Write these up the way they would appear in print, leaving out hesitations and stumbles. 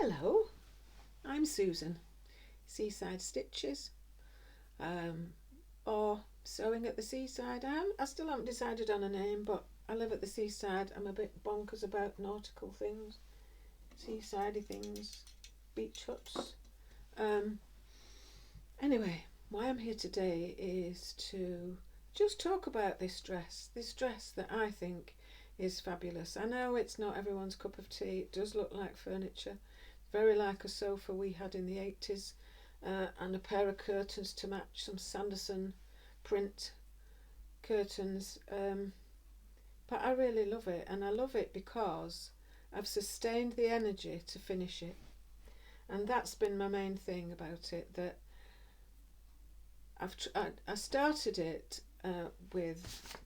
Hello, I'm Susan, Seaside Stitches, or Sewing at the Seaside. I still haven't decided on a name, but I live at the seaside. I'm a bit bonkers about nautical things, seasidey things, beach huts. Um, anyway, why I'm here today is to just talk about this dress that I think is fabulous. I know it's not everyone's cup of tea. It does look like furniture, very like a sofa we had in the 80s, and a pair of curtains to match, some Sanderson print curtains. But I really love it, and I love it because I've sustained the energy to finish it. And that's been my main thing about it, that I started it with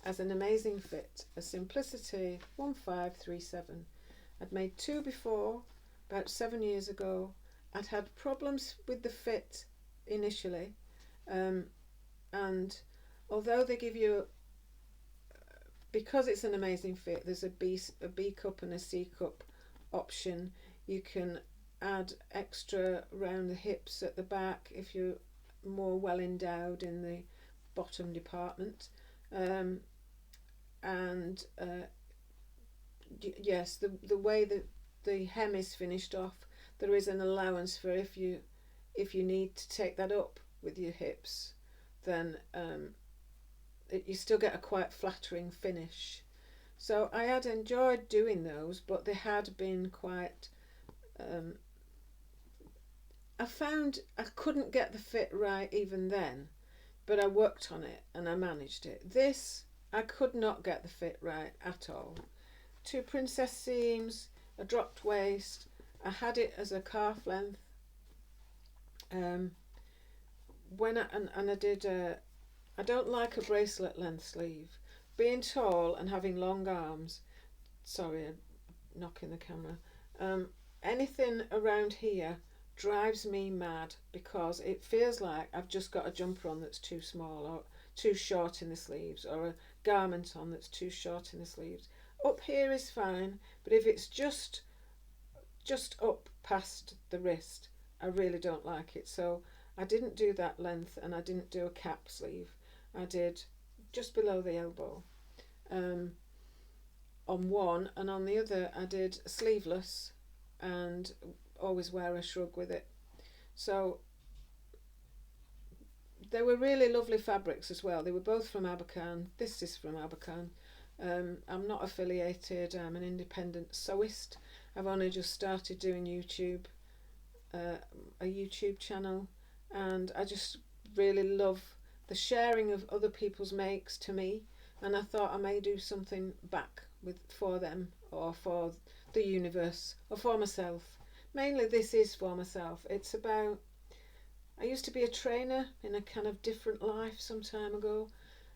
as an amazing fit, a Simplicity 1537. I'd made two before, about 7 years ago. I'd had problems with the fit initially, and although they give you, because it's an amazing fit, there's a B cup and a C cup option. You can add extra around the hips at the back if you're more well endowed in the bottom department. And yes, the way that the hem is finished off, there is an allowance for if you need to take that up with your hips, then you still get a quite flattering finish. So I had enjoyed doing those, but they had been quite. I found I couldn't get the fit right even then, but I worked on it and I managed it. This, I could not get the fit right at all. Two princess seams, a dropped waist. I had it as a calf length. When I did I don't like a bracelet length sleeve. Being tall and having long arms. Sorry, I'm knocking the camera. Anything around here drives me mad because it feels like I've just got a jumper on that's too small or too short in the sleeves, or a garment on that's too short in the sleeves. Up here is fine, but if it's just up past the wrist, I really don't like it. So I didn't do that length, and I didn't do a cap sleeve. I did just below the elbow on one, and on the other I did sleeveless and always wear a shrug with it. So they were really lovely fabrics as well. They were both from Abercarn. This is from Abercarn. I'm not affiliated. I'm an independent sewist. I've only just started doing YouTube, a YouTube channel, and I just really love the sharing of other people's makes to me. And I thought I may do something back for them, or for the universe, or for myself. Mainly this is for myself. It's about, I used to be a trainer in a kind of different life some time ago,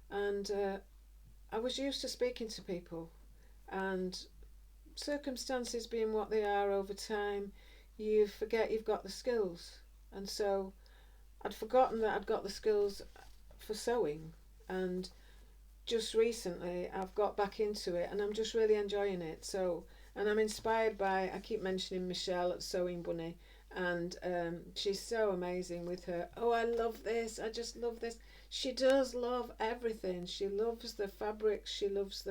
and I was used to speaking to people, and circumstances being what they are over time, you forget you've got the skills. And so I'd forgotten that I'd got the skills for sewing, and just recently I've got back into it and I'm just really enjoying it. So, and I'm inspired by, I keep mentioning Michelle at Sewing Bunny, and she's so amazing with her, oh, I love this, I just love this. She does love everything. She loves the fabrics, she loves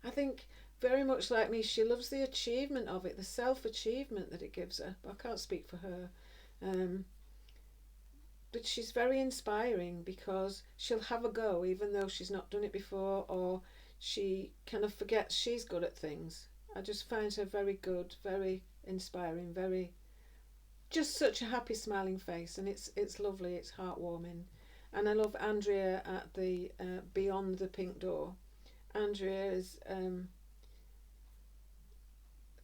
I think very much like me, she loves the achievement of it, the self-achievement that it gives her. But I can't speak for her. But she's very inspiring because she'll have a go even though she's not done it before, or she kind of forgets she's good at things. I just find her very good, very inspiring, very, just such a happy smiling face, and it's lovely, it's heartwarming. And I love Andrea at the Beyond the Pink Door. Andrea is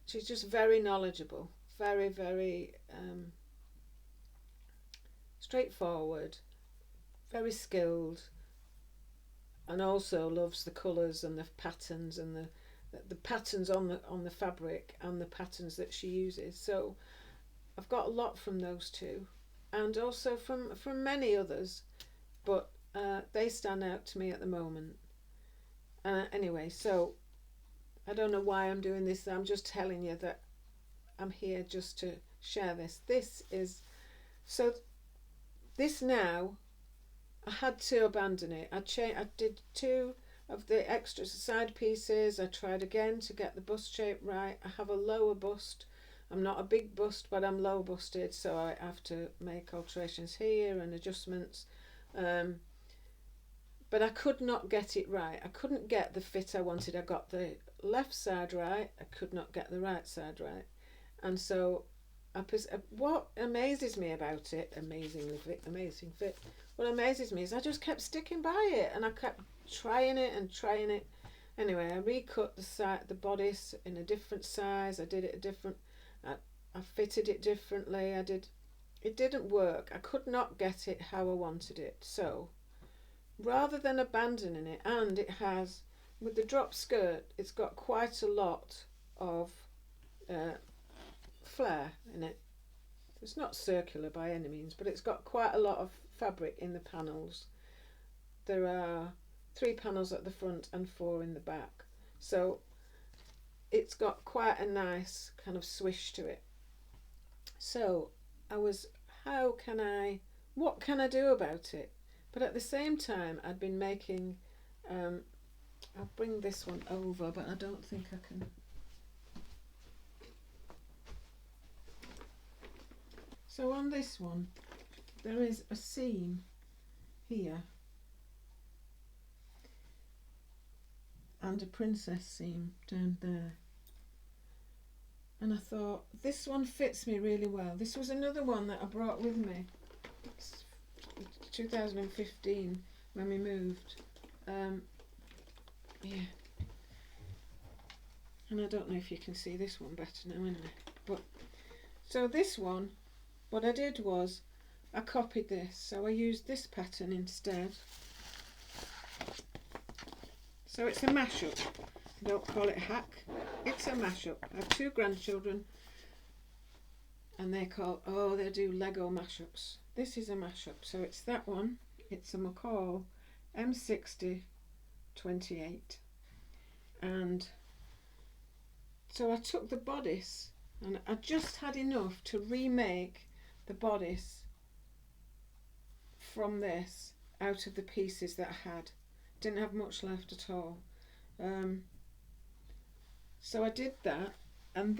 she's just very knowledgeable, very, very straightforward, very skilled, and also loves the colours and the patterns and the patterns on the fabric and the patterns that she uses. So I've got a lot from those two, and also from many others, but they stand out to me at the moment. Anyway, so I don't know why I'm doing this. I'm just telling you that I'm here just to share this. So this now, I had to abandon it. I did 2 of the extra side pieces. I tried again to get the bust shape right. I have a lower bust. I'm not a big bust, but I'm low busted, so I have to make alterations here and adjustments. But I could not get it right. I couldn't get the fit I wanted. I got the left side right. I could not get the right side right. And so what amazes me about it, amazing fit, what amazes me is I just kept sticking by it, and I kept trying it and trying it. Anyway, I recut the bodice in a different size. I did it I fitted it differently. It didn't work. I could not get it how I wanted it. So rather than abandoning it, and it has, with the drop skirt, it's got quite a lot of flare in it. It's not circular by any means, but it's got quite a lot of fabric in the panels. There are 3 panels at the front and 4 in the back, so it's got quite a nice kind of swish to it. So what can I do about it? But at the same time, I'd been making, I'll bring this one over, but I don't think I can. So on this one, there is a seam here and a princess seam down there. And I thought, this one fits me really well. This was another one that I brought with me. It's 2015 when we moved. Yeah. And I don't know if you can see this one better now, anyway. But so this one, what I did was I copied this. So I used this pattern instead. So it's a mashup. Don't call it hack. It's a mashup. I have 2 grandchildren, and they do Lego mashups. This is a mashup. So it's that one. It's a McCall M60 28. And so I took the bodice, and I just had enough to remake the bodice from this out of the pieces that I had. Didn't have much left at all. So I did that, and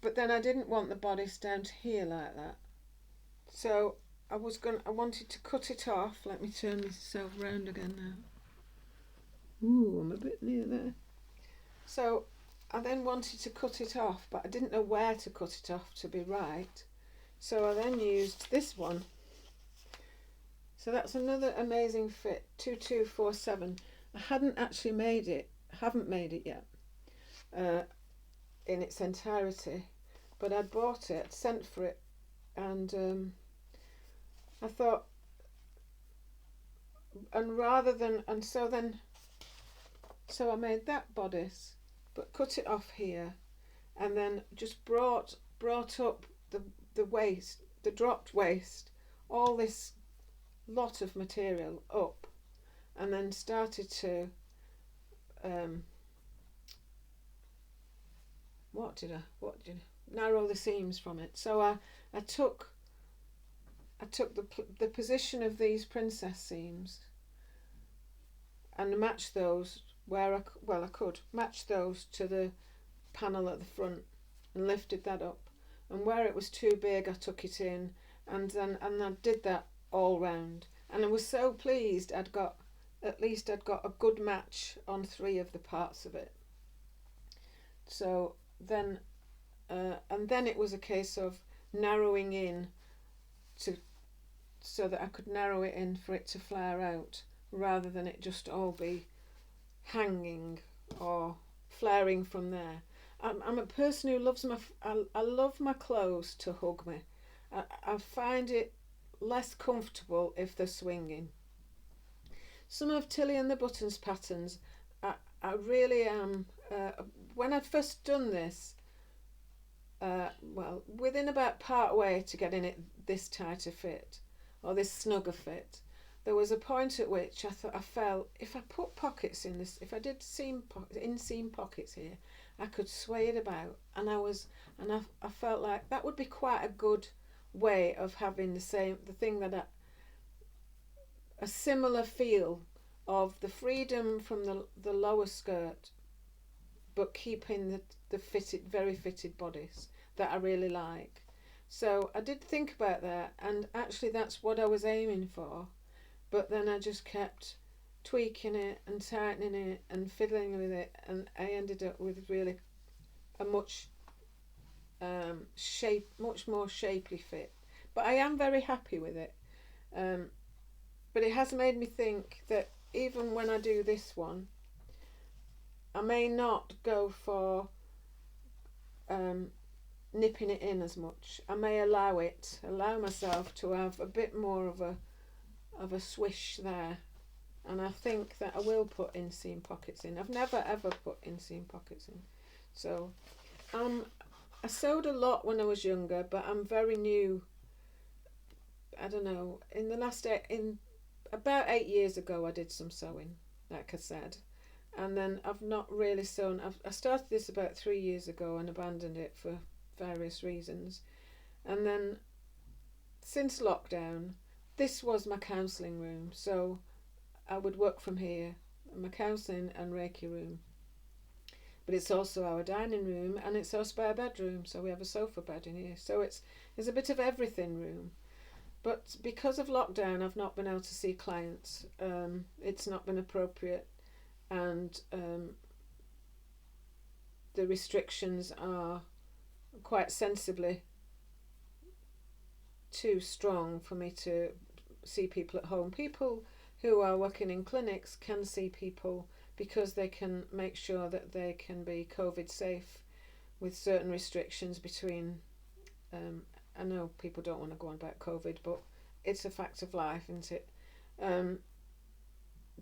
but then I didn't want the bodice down to here like that. So I wanted to cut it off. Let me turn myself round again now. Ooh, I'm a bit near there. So I then wanted to cut it off, but I didn't know where to cut it off to be right. So I then used this one. So that's another amazing fit, 2247. I haven't made it yet in its entirety, but I'd bought it, sent for it, and I thought, so I made that bodice, but cut it off here, and then just brought up the waist, the dropped waist, all this lot of material up, and then started to narrow the seams from it. So I took the position of these princess seams and matched those I could match those to the panel at the front, and lifted that up, and where it was too big I took it in, and I did that all round, and I was so pleased I'd got a good match on 3 of the parts of it. So then and then it was a case of narrowing in so that I could narrow it in for it to flare out, rather than it just all be hanging or flaring from there. I'm a person who loves I love my clothes to hug me. I find it less comfortable if they're swinging. Some of Tilly and the Buttons patterns, I really am. When I'd first done this, within about part way to getting it this tight a fit, or this snug a fit, there was a point at which I felt if I put pockets in this, if I did inseam pockets here, I could sway it about, and I felt like that would be quite a good way of having the thing that a similar feel of the freedom from the lower skirt, but keeping the very fitted bodice that I really like. So I did think about that, and actually that's what I was aiming for. But then I just kept tweaking it and tightening it and fiddling with it, and I ended up with really a much more shapely fit. But I am very happy with it. But it has made me think that even when I do this one, I may not go for nipping it in as much. I may allow myself to have a bit more of a swish there, and I think that I will put inseam pockets in. I've never ever put inseam pockets in, so I sewed a lot when I was younger, but I'm very new. I don't know. In about 8 years ago, I did some sewing, like I said, and then I've not really sewn. I started this about 3 years ago and abandoned it for various reasons, and then since lockdown, this was my counselling room, so I would work from here, my counselling and Reiki room. But it's also our dining room, and it's our spare bedroom, so we have a sofa bed in here. So it's a bit of everything room. But because of lockdown, I've not been able to see clients. It's not been appropriate, and the restrictions are quite sensibly too strong for me to see people at home. People who are working in clinics can see people because they can make sure that they can be COVID safe with certain restrictions between. I know people don't want to go on about COVID, but it's a fact of life, isn't it?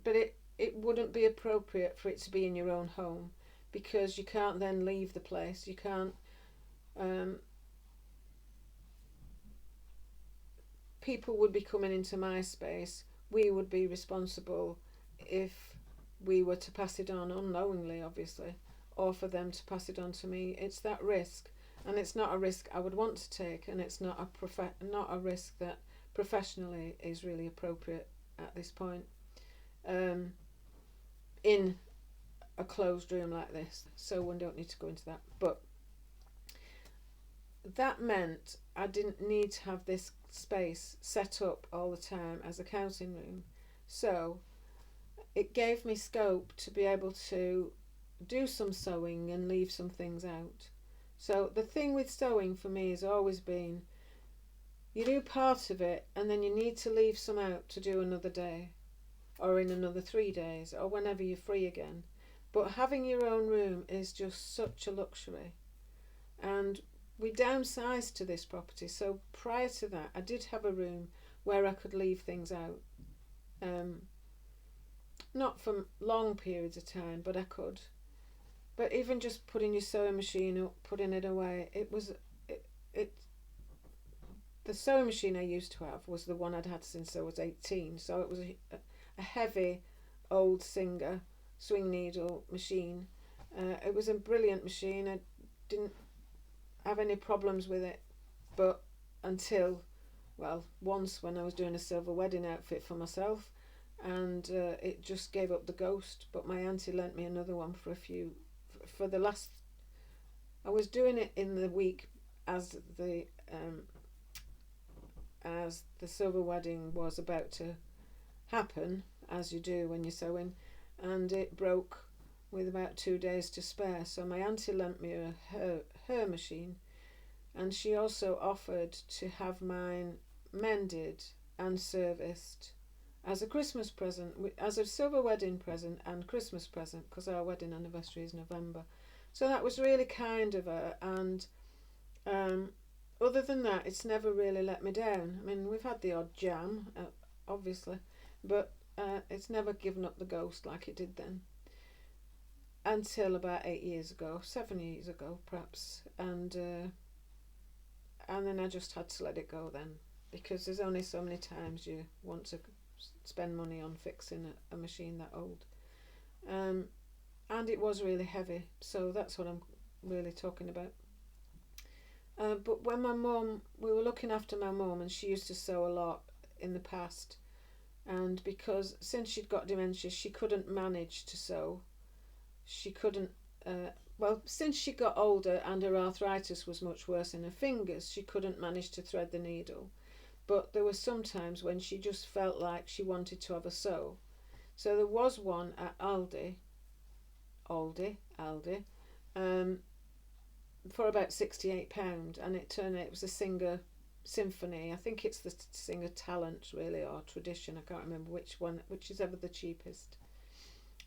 But it wouldn't be appropriate for it to be in your own home, because you can't then leave the place. You can't. People would be coming into my space. We would be responsible if we were to pass it on unknowingly, obviously, or for them to pass it on to me. It's that risk, and it's not a risk I would want to take, and it's not a risk that professionally is really appropriate at this point. In a closed room like this, so one don't need to go into that. But that meant I didn't need to have this space set up all the time as a counselling room, so it gave me scope to be able to do some sewing and leave some things out. So the thing with sewing for me has always been, you do part of it and then you need to leave some out to do another day, or in another 3 days, or whenever you're free again. But having your own room is just such a luxury. And we downsized to this property, so prior to that I did have a room where I could leave things out. Not for long periods of time, but I could. But even just putting your sewing machine up, putting it away, the sewing machine I used to have was the one I'd had since I was 18, so it was a heavy old Singer swing needle machine. It was a brilliant machine. I didn't have any problems with it, but until, well, once when I was doing a silver wedding outfit for myself, and it just gave up the ghost. But my auntie lent me another one for the last. I was doing it in the week as the silver wedding was about to happen, as you do when you're sewing, and it broke with about 2 days to spare. So my auntie lent me her machine, and she also offered to have mine mended and serviced as a Christmas present, as a silver wedding present and Christmas present, because our wedding anniversary is November. So that was really kind of her, and other than that, it's never really let me down. I mean, we've had the odd jam, obviously, but it's never given up the ghost like it did then. Until about 8 years ago, 7 years ago perhaps, and then I just had to let it go then, because there's only so many times you want to spend money on fixing a machine that old. And it was really heavy, so that's what I'm really talking about. But when we were looking after my mum, and she used to sew a lot in the past, and because since she'd got dementia, she couldn't manage to sew. She couldn't. Since she got older and her arthritis was much worse in her fingers, she couldn't manage to thread the needle. But there were some times when she just felt like she wanted to have a sew. So there was one at Aldi, for about £68, and it turned out it was a Singer Symphony. I think it's the Singer Talent, really, or Tradition. I can't remember which is ever the cheapest.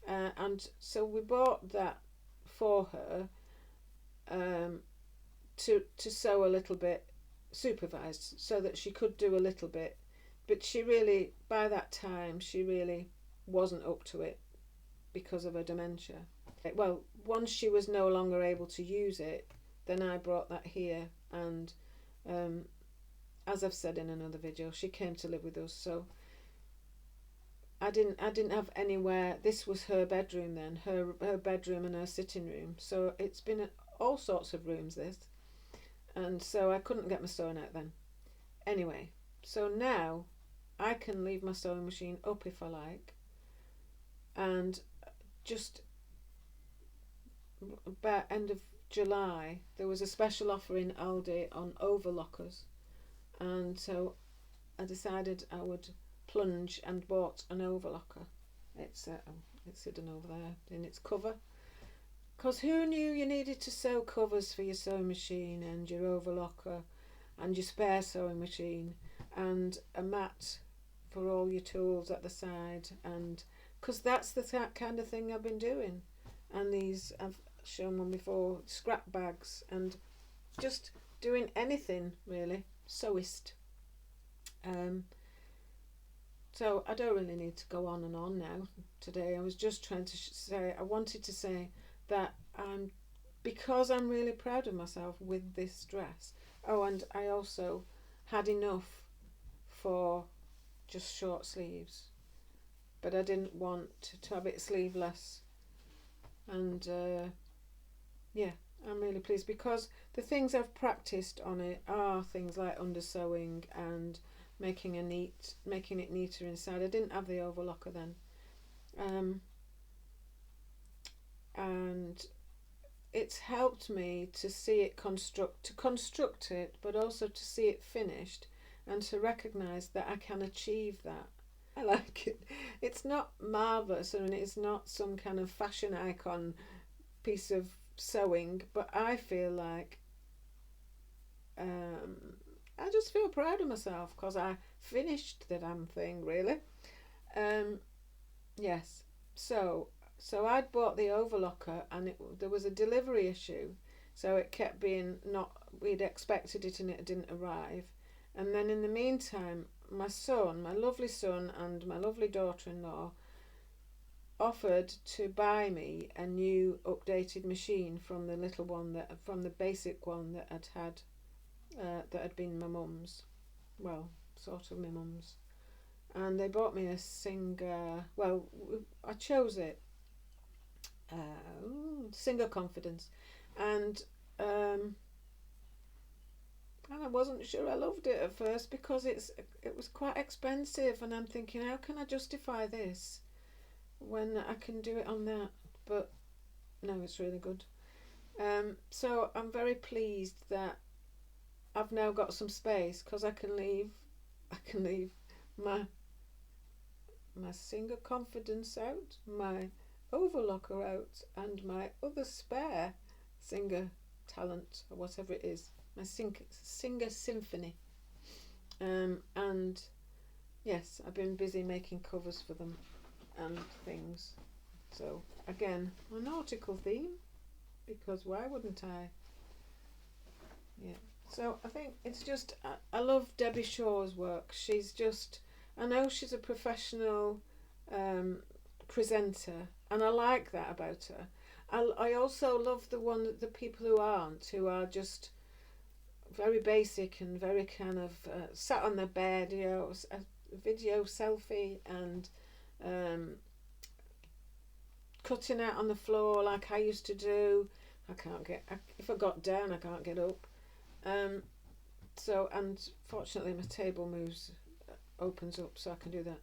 And so we bought that for her, to sew a little bit supervised, so that she could do a little bit. But she really, by that time, she really wasn't up to it because of her dementia. Well, once she was no longer able to use it, then I brought that here, and as I've said in another video, she came to live with us. So I didn't have anywhere. This was her bedroom then, her bedroom and her sitting room. So it's been all sorts of rooms, this, and so I couldn't get my sewing out then. Anyway, so now I can leave my sewing machine up if I like, and just about end of July there was a special offer in Aldi on overlockers, and so I decided I would plunge and bought an overlocker. It's hidden over there in its cover, because who knew you needed to sew covers for your sewing machine and your overlocker and your spare sewing machine and a mat for all your tools at the side, and because that's the kind of thing I've been doing. And these, I've shown one before, scrap bags, and just doing anything really, sewist. So I don't really need to go on and on now today. I was just trying to I wanted to say that because I'm really proud of myself with this dress. Oh, and I also had enough for just short sleeves, but I didn't want to have it sleeveless. And yeah, I'm really pleased, because the things I've practiced on it are things like undersewing and making it neater inside. I didn't have the overlocker then, and it's helped me to see it construct it, but also to see it finished, and to recognise that I can achieve that. I like it. It's not marvellous, and it's not some kind of fashion icon piece of sewing, but I feel like I just feel proud of myself because I finished the damn thing, really. Yes. So I'd bought the overlocker, and there was a delivery issue, so it kept being not. We'd expected it and it didn't arrive, and then in the meantime, my lovely son, and my lovely daughter-in-law offered to buy me a new updated machine from the basic one that that had been my mum's, well, sort of my mum's, and they bought me a Singer. Well, I chose it, Singer Confidence, and I wasn't sure I loved it at first, because it was quite expensive, and I'm thinking, how can I justify this when I can do it on that? But no, it's really good. So I'm very pleased that I've now got some space, because I can leave my Singer Confidence out, my overlocker out, and my other spare Singer Talent, or whatever it is, my Singer Symphony. And yes, I've been busy making covers for them and things. So again, a nautical theme, because why wouldn't I? Yeah. So I think it's just, I love Debbie Shaw's work. I know she's a professional presenter, and I like that about her. I also love the people who are just very basic and very kind of sat on their bed, video selfie and cutting out on the floor like I used to do. If I got down, I can't get up. So, and fortunately my table opens up so I can do that.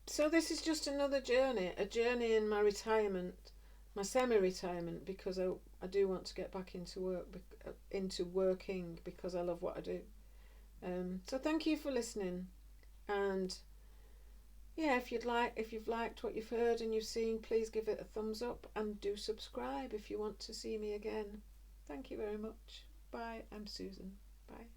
So this is just another journey, a journey in my retirement, my semi-retirement, because I do want to get back into working because I love what I do. So thank you for listening, and yeah, if you've liked what you've heard and you've seen, please give it a thumbs up and do subscribe if you want to see me again. Thank you very much. Bye. I'm Susan. Bye.